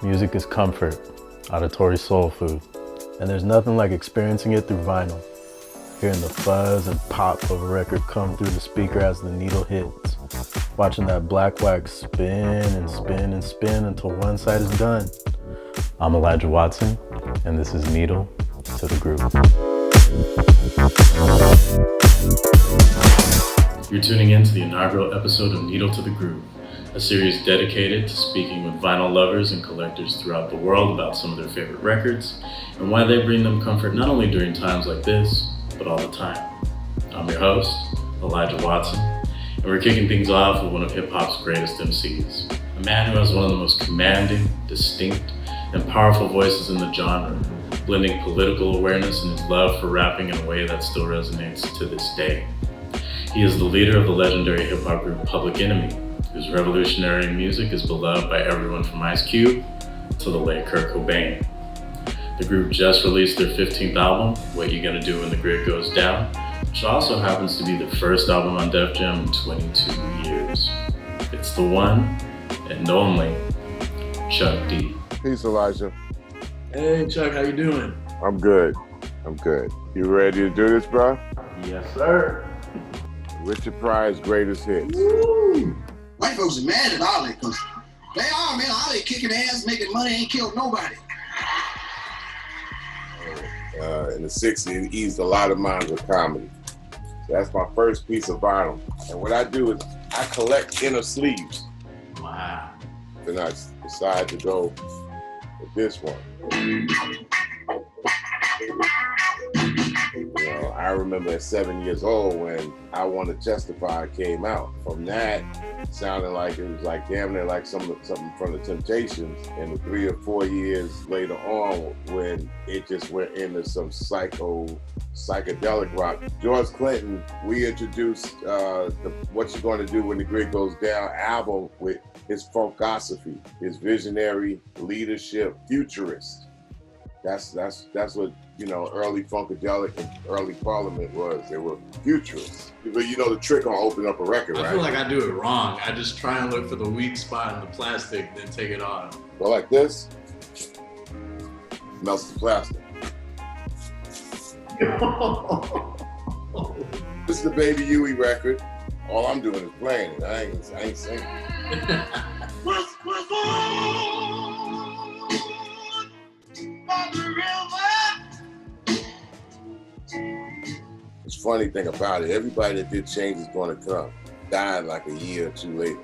Music is comfort, auditory soul food, and there's nothing like experiencing it through vinyl. Hearing the fuzz and pop of a record come through the speaker as the needle hits. Watching that black wax spin and spin and spin until one side is done. I'm Elijah Watson, and this is Needle to the Groove. You're tuning in to the inaugural episode of Needle to the Groove, a series dedicated to speaking with vinyl lovers and collectors throughout the world about some of their favorite records and why they bring them comfort not only during times like this, but all the time. I'm your host, Elijah Watson, and we're kicking things off with one of hip-hop's greatest MCs, a man who has one of the most commanding, distinct, and powerful voices in the genre, blending political awareness and his love for rapping in a way that still resonates to this day. He is the leader of the legendary hip-hop group Public Enemy, whose revolutionary music is beloved by everyone from Ice Cube to the late Kurt Cobain. The group just released their 15th album, What You Gonna Do When the Grid Goes Down, which also happens to be the first album on Def Jam in 22 years. It's the one and only Chuck D. Peace, Elijah. Hey Chuck, how you doing? I'm good. You ready to do this, bro? Yes, sir. Richard Pryor's greatest hits. Woo! White folks are mad at Ollie because they are, man. Ollie kicking ass, making money, ain't killed nobody. In the 60s, he eased a lot of minds with comedy. So that's my first piece of vinyl. And what I do is I collect inner sleeves. Wow. Then I decide to go with this one. You know, I remember at 7 years old when I Want to Testify came out. From that, it sounded like it was like damn near like something from the Temptations. And 3 or 4 years later on, when it just went into some psychedelic rock. George Clinton, we introduced the What You Gonna Do When the Grid Goes Down album with his funkosophy, his visionary leadership, futurist. That's what, you know, early Funkadelic and early Parliament was. They were futurists. But you know the trick on opening up a record, right? I feel like I do it wrong. I just try and look for the weak spot in the plastic, then take it off. Go like this, melts the plastic. This is the Baby Huey record. All I'm doing is playing it. I ain't singing. It's funny thing about it, everybody that did Change Is Gonna Come died like a year or two later.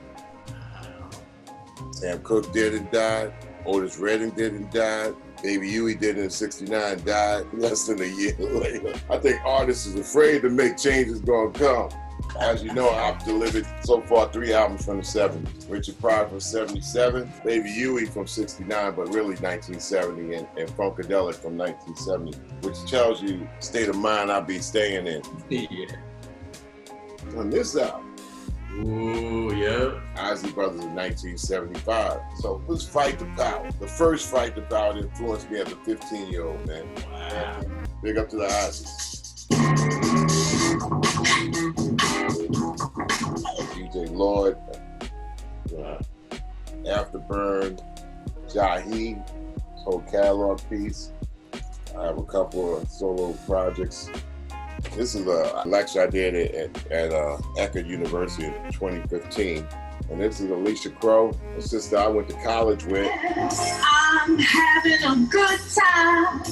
Sam Cooke did and died. Otis Redding did and died. Baby Huey did it in '69, died less than a year later. I think artists is afraid to make Change Is Gonna Come. As you know, I've delivered so far 3 albums from the 70s. Richard Pryor from 77, Baby Huey from 69, but really 1970, and Funkadelic from 1970, which tells you the state of mind I'll be staying in. Yeah. On this album, Ooh, yeah. Isley Brothers in 1975. So let's Fight the Power. The first Fight the Power that influenced me as a 15-year-old, man. Wow. Big up to the Isleys. DJ Lloyd, Afterburn, Jaheim, his whole catalog piece. I have a couple of solo projects. This is a lecture I did at Eckerd University in 2015. And this is Alicia Crow, a sister I went to college with. I'm having a good time.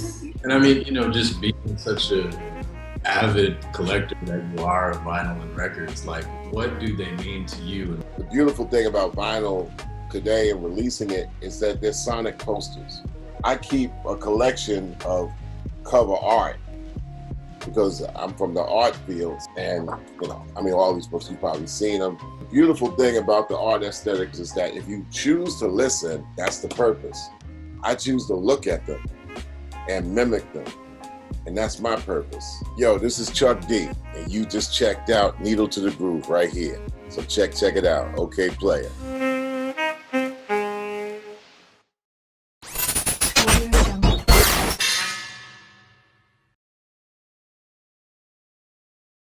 And I mean, you know, just being such a avid collector that you are of vinyl and records, like, what do they mean to you? The beautiful thing about vinyl today and releasing it is that they're sonic posters. I keep a collection of cover art because I'm from the art field, and you know, I mean, all these books, you've probably seen them. The beautiful thing about the art aesthetics is that if you choose to listen, that's the purpose. I choose to look at them and mimic them. And that's my purpose. Yo, this is Chuck D, and you just checked out Needle to the Groove right here. So check it out. Okayplayer.